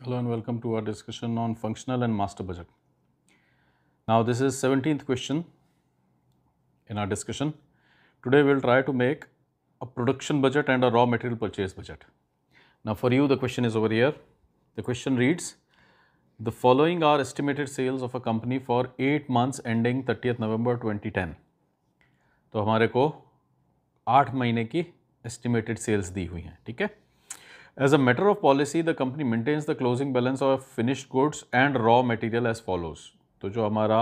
Hello and welcome to our discussion on functional and master budget. Now this is 17th question in our discussion. Today we will try to make a production budget and a raw material purchase budget. Now for you the question is over here. The question reads, the following are estimated sales of a company for 8 months ending 30th November 2010. तो हमारे को 8 महीने की estimated sales दी हुई हैं, ठीक है. As a matter of policy, the company maintains the closing balance of finished goods and raw material as follows. तो जो हमारा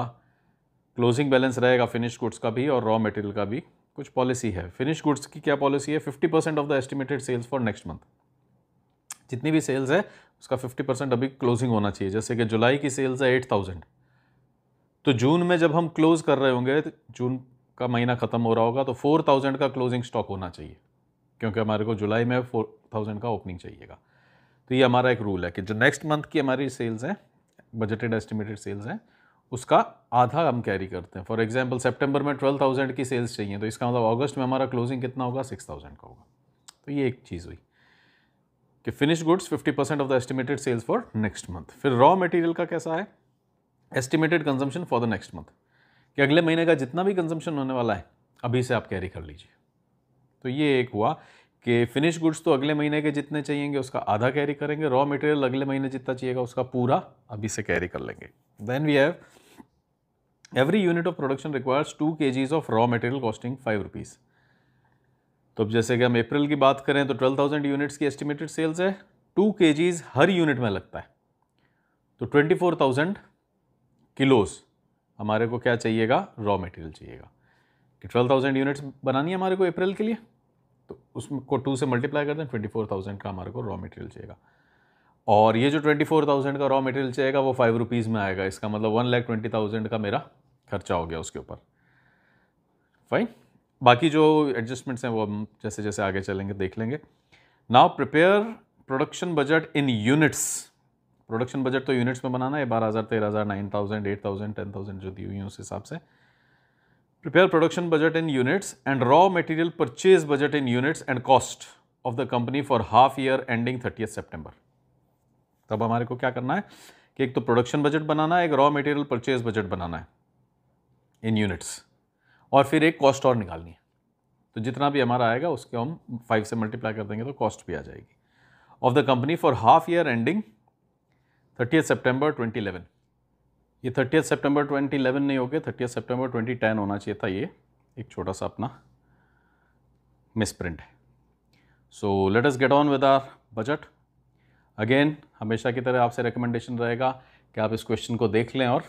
क्लोजिंग बैलेंस रहेगा फिनिश्ड गुड्स का भी और रॉ मटेरियल का भी कुछ पॉलिसी है. फिनिश्ड गुड्स की क्या पॉलिसी है? 50% of the estimated sales for next month. जितनी भी सेल्स है उसका 50% अभी क्लोजिंग होना चाहिए. जैसे कि जुलाई की सेल्स है 8000, तो जून में जब हम क्लोज कर रहे होंगे, तो जून का महीना खत्म हो रहा होगा, तो 4000 का क्लोजिंग स्टॉक होना चाहिए, क्योंकि हमारे को जुलाई में 4000 का ओपनिंग चाहिएगा. तो ये हमारा एक रूल है कि जो नेक्स्ट मंथ की हमारी सेल्स हैं, बजटेड एस्टिमेटेड सेल्स हैं, उसका आधा हम कैरी करते हैं. फॉर एग्जांपल सितंबर में 12000 की सेल्स चाहिए, तो इसका मतलब अगस्त में हमारा क्लोजिंग कितना होगा? 6000 का होगा. तो ये एक चीज़ हुई कि finish goods 50% of the estimated sales for next month. फिर रॉ मटेरियल का कैसा है? Estimated consumption for the next month, कि अगले महीने का जितना भी कंजम्पशन होने वाला है अभी से आप कैरी कर लीजिए. तो ये एक हुआ कि फिनिश गुड्स तो अगले महीने के जितने चाहिएंगे उसका आधा कैरी करेंगे, रॉ मटेरियल अगले महीने जितना चाहिएगा उसका पूरा अभी से कैरी कर लेंगे. Then we have every unit of production requires 2 kgs of raw material costing 5 rupees. तो अब जैसे कि हम अप्रैल की बात करें तो 12000 यूनिट्स की एस्टिमेटेड सेल्स है, 2 kgs हर यूनिट में लगता है, तो 24000 किलोज हमारे को क्या चाहिएगा? रॉ मटेरियल चाहिएगा. कि 12000 यूनिट्स बनानी है हमारे को अप्रैल के लिए, तो उसको 2 से मल्टीप्लाई करते हैं, 24000 का हमारे को रॉ मटेरियल चाहिएगा. और ये जो 24000 का रॉ मटेरियल चाहिएगा वो 5 रुपीज़ में आएगा. इसका मतलब 1,20,000 का मेरा खर्चा हो गया उसके ऊपर. फाइन. बाकी जो एडजस्टमेंट्स हैं वो हम जैसे जैसे आगे चलेंगे देख लेंगे. Now prepare production budget in units. Production budget तो यूनिट्स में बनाना है. 12000, 13000, 9000, 8000, 10000 जो दी हुई है उस हिसाब से. Prepare production budget in units and raw material purchase budget in units and cost of the company for half year ending 30th September. तब हमारे को क्या करना है कि एक तो प्रोडक्शन बजट बनाना है, एक रॉ मटेरियल परचेज बजट बनाना है इन यूनिट्स, और फिर एक कॉस्ट और निकालनी है. तो जितना भी हमारा आएगा उसको हम 5 से मल्टीप्लाई कर देंगे तो कॉस्ट भी आ जाएगी. Of the company for half year ending 30th September 2011. ये 30th September 2011 नहीं हो गया, 30th September 2010 होना चाहिए था. ये एक छोटा सा अपना मिसप्रिंट है. So let us get on with our budget. Again हमेशा की तरह आपसे रिकमेंडेशन रहेगा कि आप इस क्वेश्चन को देख लें और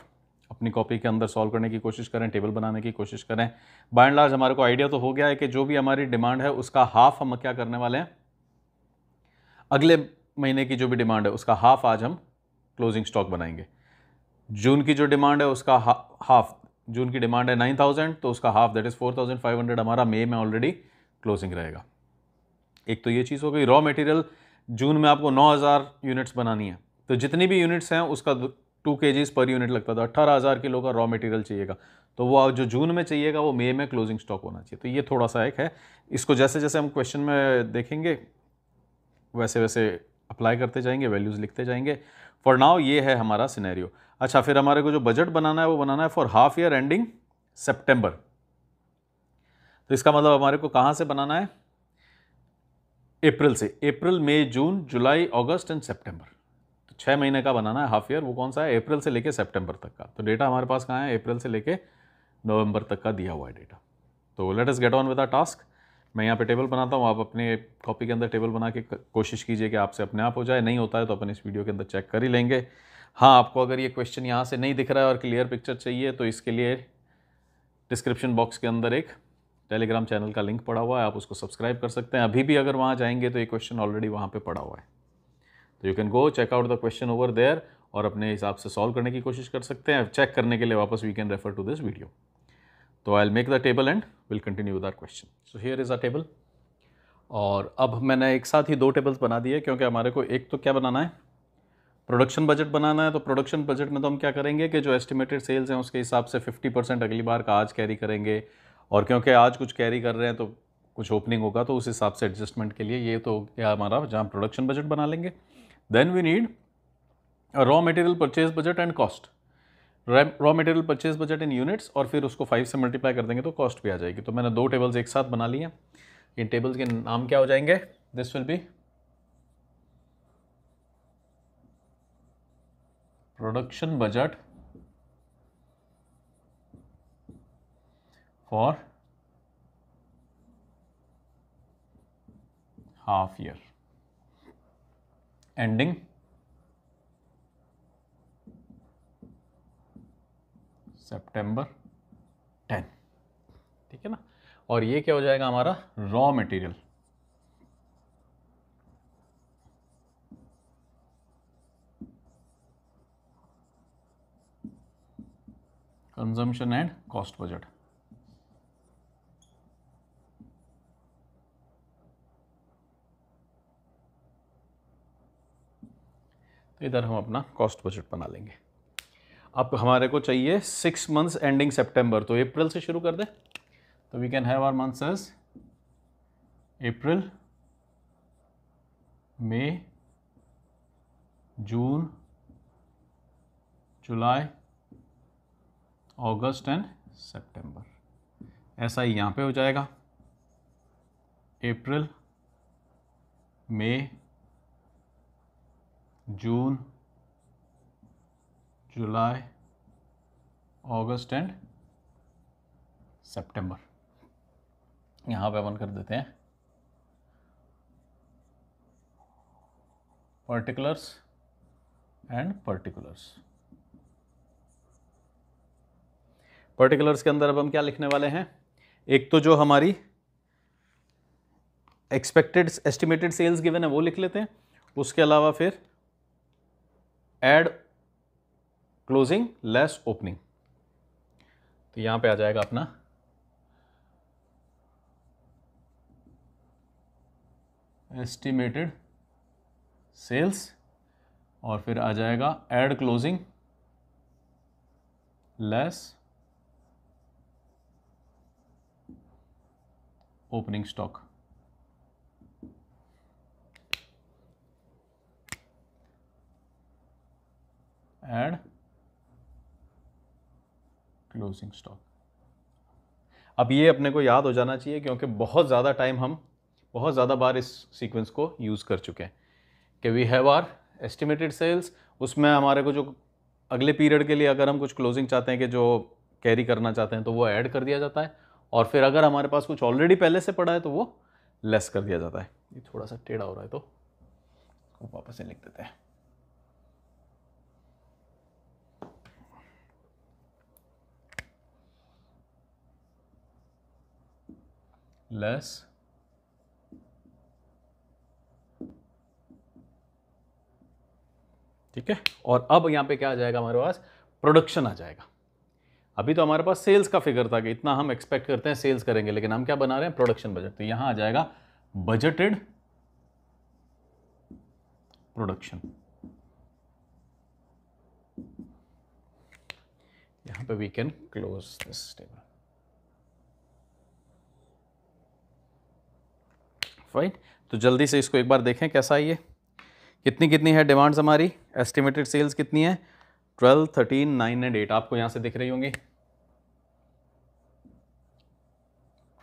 अपनी कॉपी के अंदर सॉल्व करने की कोशिश करें, टेबल बनाने की कोशिश करें. बाय एंड लार्ज हमारे को आइडिया तो हो गया है कि जो भी हमारी डिमांड है उसका हाफ हम क्या करने वाले हैं, अगले महीने की जो भी डिमांड है उसका हाफ आज हम क्लोजिंग स्टॉक बनाएंगे. जून की जो डिमांड है उसका हाफ, जून की डिमांड है 9000, तो उसका हाफ दैट इज़ 4500 हमारा मई में ऑलरेडी क्लोजिंग रहेगा. एक तो ये चीज़ हो गई. रॉ मटेरियल जून में आपको 9000 यूनिट्स बनानी है, तो जितनी भी यूनिट्स हैं उसका 2 kgs पर यूनिट लगता था. 18000 किलो का रॉ मटेरियल चाहिएगा, तो वो जो जून में चाहिएगा वो मई में क्लोजिंग स्टॉक होना चाहिए. तो ये थोड़ा सा एक है. इसको जैसे जैसे हम क्वेश्चन में देखेंगे वैसे वैसे अप्लाई करते जाएंगे, वैल्यूज़ लिखते जाएंगे. फॉर नाउ ये है हमारा सिनेरियो. अच्छा, फिर हमारे को जो बजट बनाना है वो बनाना है फॉर हाफ ईयर एंडिंग सितंबर. तो इसका मतलब हमारे को कहाँ से बनाना है? अप्रैल से. अप्रैल, May, June, July, August and सितंबर. तो 6 महीने का बनाना है हाफ ईयर. वो कौन सा है? अप्रैल से लेके सितंबर तक का. तो डेटा हमारे पास कहाँ है? अप्रैल से लेके नवंबर तक का दिया हुआ है डेटा. तो let us get on with our task. मैं यहाँ पे टेबल बनाता हूँ, आप अपने कॉपी के अंदर टेबल बना के कोशिश कीजिए कि आपसे अपने आप हो जाए. नहीं होता है तो अपन इस वीडियो के अंदर चेक कर ही लेंगे. हाँ, आपको अगर ये क्वेश्चन यहाँ से नहीं दिख रहा है और क्लियर पिक्चर चाहिए तो इसके लिए डिस्क्रिप्शन बॉक्स के अंदर एक टेलीग्राम चैनल का लिंक पड़ा हुआ है, आप उसको सब्सक्राइब कर सकते हैं. अभी भी अगर वहाँ जाएंगे तो ये क्वेश्चन ऑलरेडी वहाँ पे पड़ा हुआ है, तो you can go check out the question over there और अपने हिसाब से सॉल्व करने की कोशिश कर सकते हैं. चेक करने के लिए वापस we can refer to this video. तो I will make the table and will continue with our question. So here is a table. और अब मैंने एक साथ ही 2 टेबल्स बना दिए, क्योंकि हमारे को एक तो क्या बनाना है, प्रोडक्शन बजट बनाना है. तो प्रोडक्शन बजट में तो हम क्या करेंगे कि जो एस्टिमेटेड सेल्स हैं उसके हिसाब से 50% अगली बार का आज कैरी करेंगे, और क्योंकि आज कुछ कैरी कर रहे हैं तो कुछ ओपनिंग होगा, तो उस हिसाब से एडजस्टमेंट के लिए ये तो क्या हमारा जहाँ प्रोडक्शन बजट बना लेंगे. Then we need raw material purchase budget and cost, raw material purchase budget in units और फिर उसको 5 से मल्टीप्लाई कर देंगे तो कॉस्ट भी आ जाएगी। तो मैंने 2 टेबल्स एक साथ बना लिए। इन टेबल्स के नाम क्या हो जाएंगे? This will be production budget for half year ending September 10, ठीक है ना। और ये क्या हो जाएगा हमारा? Raw material, consumption and cost budget. तो इधर हम अपना कॉस्ट बजट बना लेंगे। अब हमारे को चाहिए 6 मंथ्स एंडिंग सितंबर, तो अप्रैल से शुरू कर दे। तो we can have our months as April, May, June, July, August and September. ऐसा ही यहाँ पे हो जाएगा, अप्रैल, May, June, July, August and सितंबर। यहाँ पे अपन कर देते हैं पर्टिकुलर्स एंड पर्टिकुलर्स। पर्टिकुलर्स के अंदर अब हम क्या लिखने वाले हैं? एक तो जो हमारी एक्सपेक्टेड एस्टिमेटेड सेल्स गिवन है वो लिख लेते हैं। उसके अलावा फिर एड क्लोजिंग लेस ओपनिंग। तो यहां पे आ जाएगा अपना एस्टिमेटेड सेल्स और फिर आ जाएगा add closing less opening stock. Add closing stock. अब ये अपने को याद हो जाना चाहिए क्योंकि बहुत ज़्यादा टाइम हम बहुत ज़्यादा बार इस सीक्वेंस को यूज़ कर चुके हैं कि we have are estimated sales, उसमें हमारे को जो अगले पीरियड के लिए अगर हम कुछ क्लोजिंग चाहते हैं कि जो कैरी करना चाहते हैं तो वो ऐड कर दिया जाता है, और फिर अगर हमारे पास कुछ ऑलरेडी पहले से पड़ा है तो वो लेस कर दिया जाता है। ये थोड़ा सा टेढ़ा हो रहा है तो वापस से लिख देते हैं। लेस ठीक है। और अब यहां पे क्या आ जाएगा हमारे पास? प्रोडक्शन आ जाएगा। अभी तो हमारे पास सेल्स का फिगर था कि इतना हम एक्सपेक्ट करते हैं सेल्स करेंगे, लेकिन हम क्या बना रहे हैं? Production budget. तो यहां आ जाएगा बजटेड प्रोडक्शन। यहां पे we can close this table. Fine. तो जल्दी से इसको एक बार देखें कैसा है ये। कितनी कितनी है डिमांड्स हमारी? एस्टिमेटेड सेल्स कितनी है? 12, 13, 9 एंड 8 आपको यहां से दिख रही होंगी।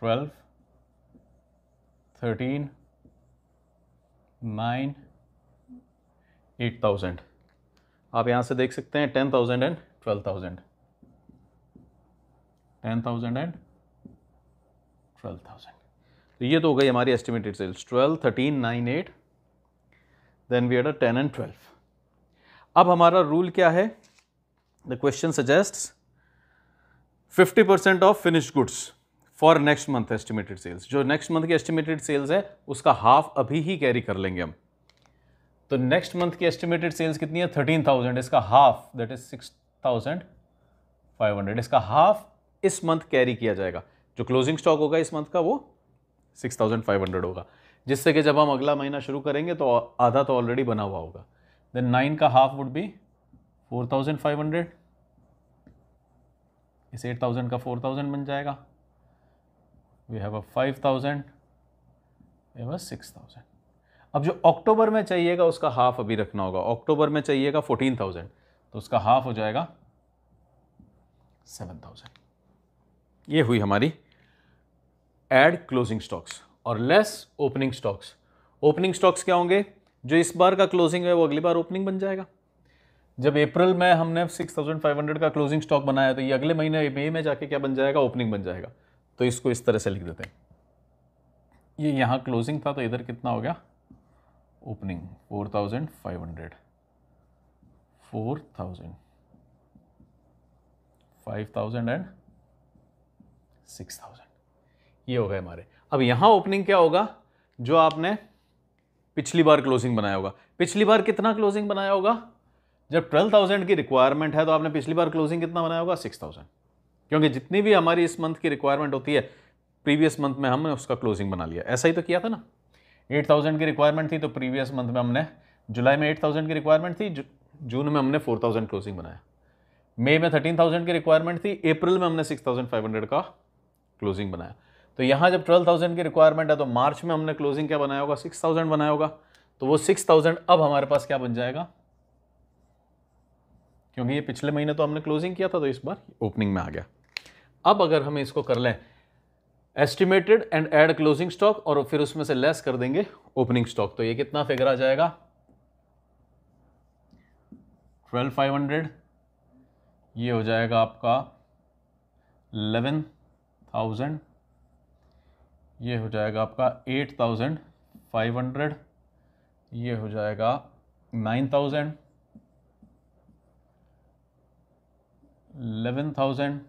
12, 13, 9, 8,000। आप यहां से देख सकते हैं 10,000 एंड 12,000, 10,000 एंड 12,000। तो ये तो हो गई हमारी estimated sales 12, 13, 9, 8, then we had 10 and 12। अब हमारा रूल क्या है? The question suggests 50% of finished goods for next month estimated sales. जो नेक्स्ट मंथ की एस्टिमेटेड सेल्स है उसका हाफ अभी ही कैरी कर लेंगे हम। तो नेक्स्ट मंथ की एस्टिमेटेड सेल्स कितनी है? 13,000। इसका हाफ दैट इज 6,500। इसका हाफ इस मंथ कैरी किया जाएगा। जो क्लोजिंग स्टॉक होगा इस मंथ का वो 6,500 होगा, जिससे कि जब हम अगला महीना शुरू करेंगे तो आधा तो ऑलरेडी बना हुआ होगा। देन 9 का हाफ वुड बी 4,500। इस 8,000 का 4,000 बन जाएगा। We have a 5,000, we have a 6,000। अब जो अक्टूबर में चाहिएगा उसका हाफ अभी रखना होगा। अक्टूबर में चाहिएगा 14,000, तो उसका हाफ हो जाएगा 7,000। ये हुई हमारी ऐड क्लोजिंग स्टॉक्स और less opening stocks. Opening stocks क्या होंगे? जो इस बार का क्लोजिंग है वो अगली बार ओपनिंग बन जाएगा। जब अप्रैल में हमने 6,500 का क्लोजिंग स्टॉक बनाया तो ये अगले महीने मई में जाके क्या बन जाएगा? ओपनिंग बन जाएगा। तो इसको इस तरह से लिख देते हैं, ये यहाँ क्लोजिंग था तो इधर कितना हो गया? ओपनिंग 4,500, 4,000, 5,000 एंड 6,000, ये हो गए हमारे। अब यहाँ ओपनिंग क्या होगा? जो आपने पिछली बार क्लोजिंग बनाया होगा। पिछली बार कितना क्लोजिंग बनाया होगा? जब 12,000 की रिक्वायरमेंट है तो आपने पिछली बार क्लोजिंग कितना बनाया होगा? 6,000, क्योंकि जितनी भी हमारी इस मंथ की रिक्वायरमेंट होती है प्रीवियस मंथ में हमने उसका क्लोजिंग बना लिया। ऐसा ही तो किया था ना। 8,000 की रिक्वायरमेंट थी तो प्रीवियस मंथ में हमने, जुलाई में 8,000 की रिक्वायरमेंट थी, जून में हमने 4,000 क्लोजिंग बनाया। मई में 13,000 की रिक्वायरमेंट थी, अप्रैल में हमने 6,500 का क्लोजिंग बनाया। तो यहाँ जब 12,000 की रिक्वायरमेंट है तो मार्च में हमने क्लोजिंग क्या बनाया होगा? 6,000 बनाया होगा। तो वो 6,000 अब हमारे पास क्या बन जाएगा? क्योंकि ये पिछले महीने तो हमने क्लोजिंग किया था तो इस बार ओपनिंग में आ गया। अब अगर हम इसको कर लें estimated and add closing stock और फिर उसमें से लेस कर देंगे ओपनिंग स्टॉक, तो ये कितना फिगर आ जाएगा? 12,500, ये हो जाएगा आपका 11,000, ये हो जाएगा आपका 8,500, ये हो जाएगा 9,000, 11,000,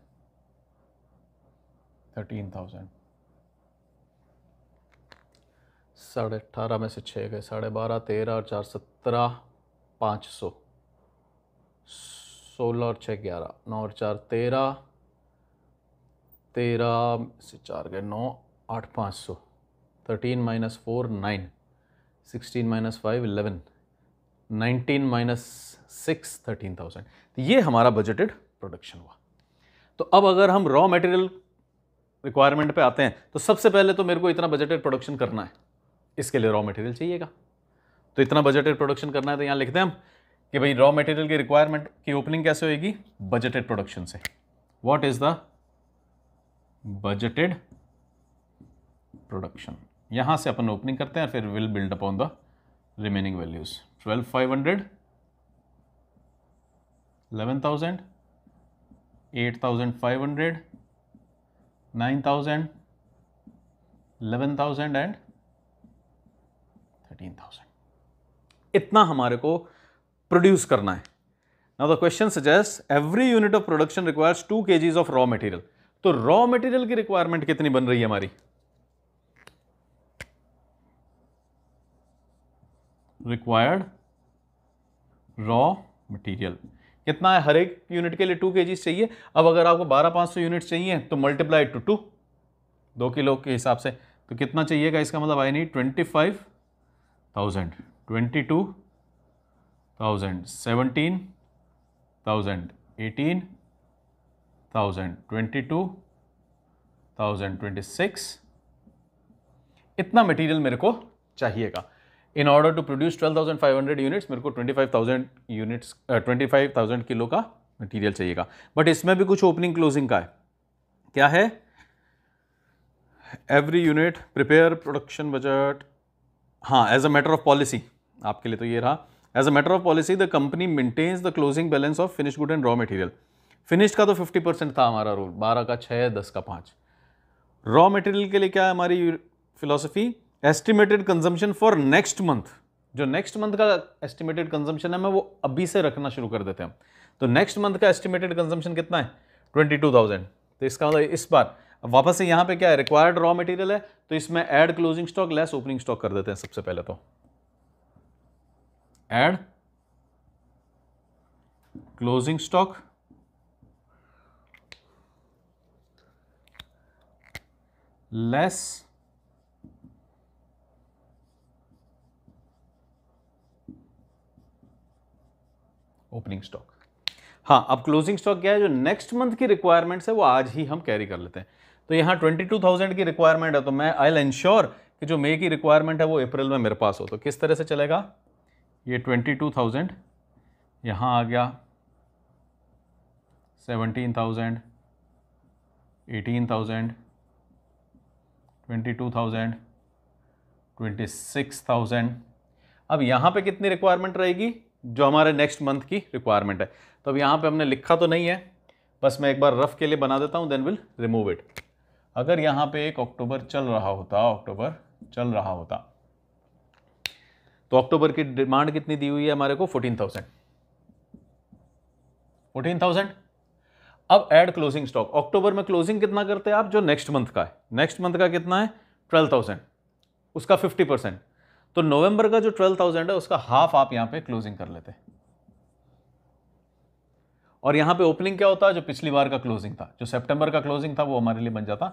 13,000। 18.5 में से 6 गए, 12.5, 13 और 4 17, 500, 16 और 6 11, 9 और 4 13, 13 से 4 गए 9, 8 500, 13 माइनस 4 9, 16 माइनस 5 11, 19 माइनस 6 13,000। तो ये हमारा बजटेड प्रोडक्शन हुआ। तो अब अगर हम रॉ मटेरियल रिक्वायरमेंट पे आते हैं तो सबसे पहले तो मेरे को इतना बजटेड प्रोडक्शन करना है, इसके लिए रॉ मटेरियल चाहिएगा। तो इतना बजटेड प्रोडक्शन करना है तो यहाँ लिखते हैं हम कि भाई रॉ मटेरियल की रिक्वायरमेंट की ओपनिंग कैसे होगी? बजटेड प्रोडक्शन से। What is the budgeted production? यहां से अपन ओपनिंग करते हैं फिर will build upon the remaining values. 12,500, 11,000, 8,500, 9,000, 11,000 and 13,000। इतना हमारे को प्रोड्यूस करना है। Now the question suggest every unit of production requires 2 kgs of raw material. तो रॉ मटेरियल की रिक्वायरमेंट कितनी बन रही है हमारी? रिक्वायर्ड रॉ मटेरियल कितना है? हर एक यूनिट के लिए 2 kgs चाहिए। अब अगर आपको 12,500 यूनिट्स चाहिए तो मल्टीप्लाई टू 2 किलो के हिसाब से तो कितना चाहिएगा? इसका मतलब आई नीड 25,000, 22,000, 17,000, 18,000, 22,000, 26। इतना मटेरियल मेरे को चाहिएगा। In order to produce 12,500 units मेरे को 25,000 किलो का मटेरियल चाहिएगा। बट इसमें भी कुछ ओपनिंग क्लोजिंग का है। क्या है? Every unit prepare production budget. हाँ, as a matter of policy आपके लिए तो ये रहा। As a matter of policy the company maintains the closing balance of finish good and raw material. Finished का तो 50% था हमारा रूल, 12 का 6, 10 का 5। रॉ मटेरियल के लिए क्या है हमारी philosophy? Estimated consumption for next month. जो नेक्स्ट मंथ का एस्टिमेटेड कंजम्पशन है मैं वो अभी से रखना शुरू कर देते हैं। तो नेक्स्ट मंथ का एस्टिमेटेड कंजम्पशन कितना है? 22,000। तो इसका मतलब इस बार वापस से यहाँ पे क्या है? रिक्वायर्ड रॉ मटेरियल है तो इसमें add closing stock less opening stock कर देते हैं। सबसे पहले तो add closing stock less opening stock. हाँ, अब क्लोजिंग स्टॉक क्या है? जो नेक्स्ट मंथ की रिक्वायरमेंट्स है वो आज ही हम कैरी कर लेते हैं। तो यहाँ 22,000 की रिक्वायरमेंट है तो मैं आई विल इंश्योर कि जो मई की रिक्वायरमेंट है वो अप्रैल में मेरे पास हो। तो किस तरह से चलेगा, ये 22,000 यहाँ आ गया, 17,000, 18,000, 22,000, 26,000। अब यहाँ पे कितनी रिक्वायरमेंट रहेगी, जो हमारे नेक्स्ट मंथ की रिक्वायरमेंट है। तो अब यहाँ पे हमने लिखा तो नहीं है, बस मैं एक बार रफ के लिए बना देता हूँ, देन विल रिमूव इट। अगर यहाँ पे एक अक्टूबर चल रहा होता, तो अक्टूबर की डिमांड कितनी दी हुई है हमारे को, 14,000। अब ऐड क्लोजिंग स्टॉक। अक्टूबर में क्लोजिंग कितना करते हैं आप, जो नेक्स्ट मंथ का है, नेक्स्ट मंथ का कितना है 12,000, उसका 50%। तो नवंबर का जो 12,000 है उसका हाफ आप यहां पे क्लोजिंग कर लेते हैं। और यहां पे ओपनिंग क्या होता है, जो पिछली बार का क्लोजिंग था, जो सितंबर का क्लोजिंग था, वो हमारे लिए बन जाता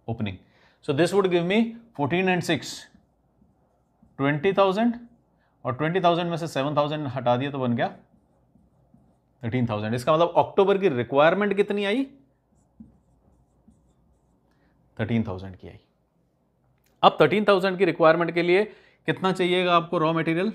opening. So this would give me 14 and 6 20,000, और 20,000 में से 7,000 हटा दिया तो बन गया 13,000। इसका मतलब अक्टूबर की रिक्वायरमेंट कितनी आई, 13,000 की आई। अब 13,000 की रिक्वायरमेंट के लिए कितना चाहिएगा आपको रॉ मटेरियल,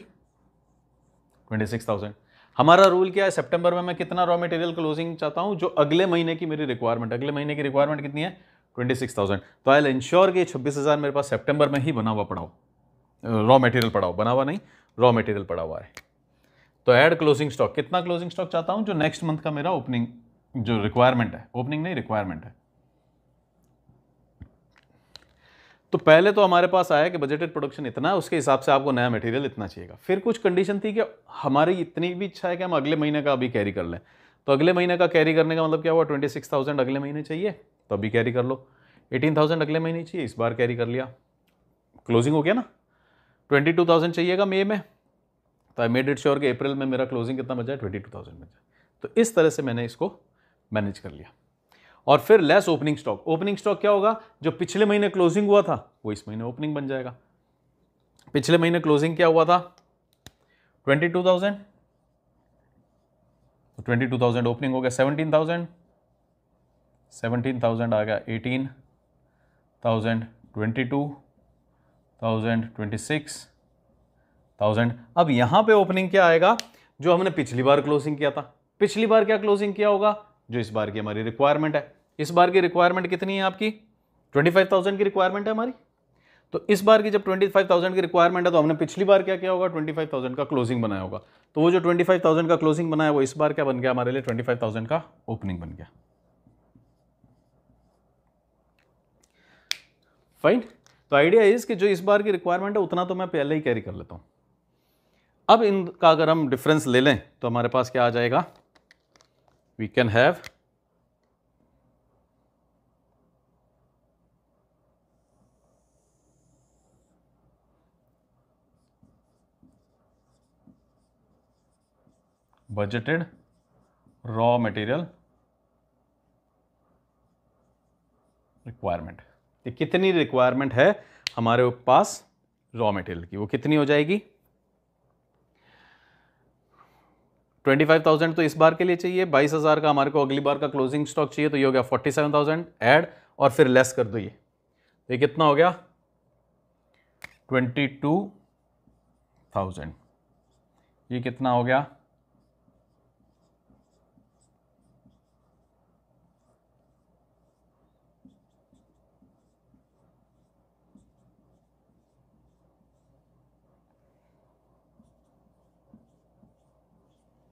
26,000। हमारा रूल क्या है, सितंबर में मैं कितना रॉ मटेरियल क्लोजिंग चाहता हूं, जो अगले महीने की मेरी रिक्वायरमेंट, अगले महीने की रिक्वायरमेंट कितनी है 26,000। तो आई विल इंश्योर कि 26,000 मेरे पास सितंबर में ही बना हुआ पड़ा हो, रॉ मटेरियल पड़ा हो, बना हुआ नहीं, रॉ मटेरियल पड़ा हुआ है। तो ऐड क्लोजिंग स्टॉक, कितना क्लोजिंग स्टॉक चाहता हूं, जो नेक्स्ट मंथ का मेरा ओपनिंग जो रिक्वायरमेंट है, ओपनिंग नहीं रिक्वायरमेंट है। तो पहले तो हमारे पास आया कि बजटेड प्रोडक्शन इतना है, उसके हिसाब से आपको नया मटेरियल इतना चाहिएगा। फिर कुछ कंडीशन थी कि हमारी इतनी भी इच्छा है कि हम अगले महीने का अभी कैरी कर लें। तो अगले महीने का कैरी करने का मतलब क्या हुआ, 26,000 अगले महीने चाहिए तो अभी कैरी कर लो, 18,000 अगले महीने चाहिए, इस बार कैरी कर लिया, क्लोजिंग हो गया ना। 22,000 चाहिएगा मई में, तो आई मेड इट श्योर कि अप्रैल में मेरा क्लोजिंग कितना बचा है, 22,000 बचा। तो इस तरह से मैंने इसको मैनेज कर लिया। और फिर less opening stock. Opening stock क्या होगा, जो पिछले महीने क्लोजिंग हुआ था वो इस महीने ओपनिंग बन जाएगा। पिछले महीने क्लोजिंग क्या हुआ था 22,000, तो 22,000 ओपनिंग हो गया 17,000, 17,000 आ गया 18,000, 22,000, 26,000। अब यहां पे ओपनिंग क्या आएगा, जो हमने पिछली बार क्लोजिंग किया था। पिछली बार क्या क्लोजिंग किया होगा, जो इस बार की हमारी रिक्वायरमेंट है। इस बार की रिक्वायरमेंट कितनी है आपकी, 25,000 की रिक्वायरमेंट है हमारी। तो इस बार की जब 25,000 की रिक्वायरमेंट है, तो हमने पिछली बार क्या किया होगा, 25,000 का क्लोजिंग बनाया होगा। तो वो जो 25,000 का क्लोजिंग बनाया, वो इस बार क्या बन गया हमारे लिए, 25,000 का ओपनिंग बन गया। फाइन। तो आइडिया इज कि जो इस बार की रिक्वायरमेंट है उतना तो मैं पहले ही कैरी कर लेता हूं। अब इनका अगर हम डिफरेंस ले लें तो हमारे पास क्या आ जाएगा, we can have budgeted raw material requirement. ये कितनी रिक्वायरमेंट है हमारे पास रॉ मटेरियल की, वो कितनी हो जाएगी, 25,000 तो इस बार के लिए चाहिए, 22,000 का हमारे को अगली बार का क्लोजिंग स्टॉक चाहिए, तो ये हो गया 47,000 ऐड, और फिर लेस कर दो ये कितना हो गया 22,000, ये कितना हो गया,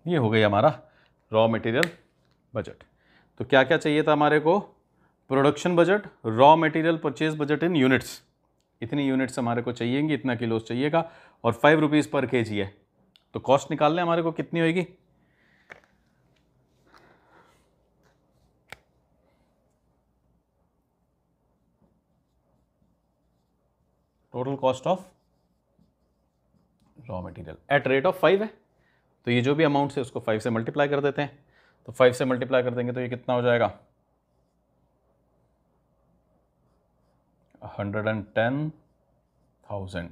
ये हो गई हमारा रॉ मटेरियल बजट। तो क्या क्या चाहिए था हमारे को, production budget, raw material purchase budget in units, इतनी यूनिट्स हमारे को चाहिएंगी, इतना किलोस चाहिएगा, और 5 रुपीज़ पर केजी है। तो कॉस्ट निकाल लें हमारे को कितनी होगी, total cost of raw material at rate of 5 है। तो ये जो भी अमाउंट है उसको 5 से मल्टीप्लाई कर देते हैं। तो 5 से मल्टीप्लाई कर देंगे तो ये कितना हो जाएगा, 110,000,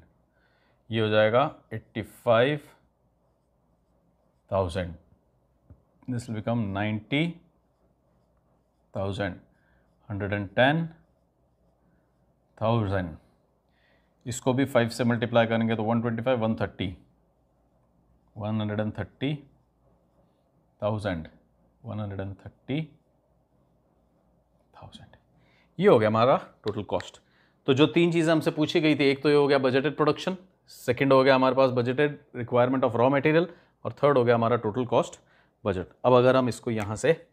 ये हो जाएगा 85,000, दिस विल बिकम 90,000, 110,000, इसको भी 5 से मल्टीप्लाई करेंगे तो 125, 130, 130,000, 130,000, ये हो गया हमारा टोटल कॉस्ट। तो जो तीन चीज़ें हमसे पूछी गई थी, एक तो ये हो गया बजटेड प्रोडक्शन, सेकंड हो गया हमारे पास budgeted requirement of raw material, और थर्ड हो गया हमारा टोटल कॉस्ट बजट। अब अगर हम इसको यहाँ से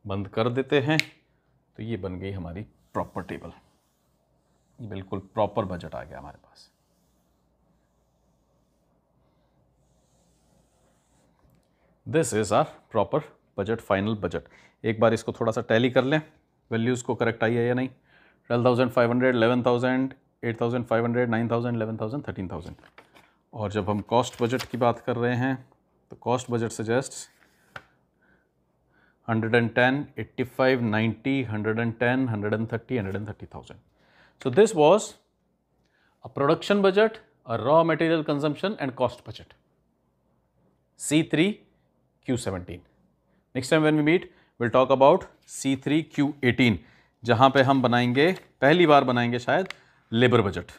बंद कर देते हैं तो ये बन गई हमारी प्रॉपर टेबल, ये बिल्कुल प्रॉपर बजट आ गया हमारे पास। This is our proper budget, final budget. एक बार इसको थोड़ा सा टैली कर लें, वैल्यूज़ को करेक्ट आई है या नहीं। 12,500, 11,000, 8,500, 9,000, 11,000, 13,000। और जब हम कॉस्ट बजट की बात कर रहे हैं तो cost budget suggest 110, 85, 90, 110, 130, 130,000. So this was a production budget, a raw material consumption and cost budget. C3Q17. Next time when we meet, we'll talk about C3Q18, जहां पे हम बनाएंगे, पहली बार बनाएंगे शायद, labour budget.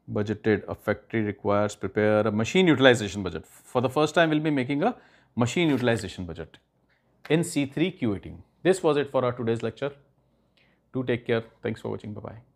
Budgeted, a factory requires prepare a machine utilization budget. For the first time, we'll be making a machine utilization budget in C3Q18. This was it for our today's lecture. Do take care. Thanks for watching. Bye-bye.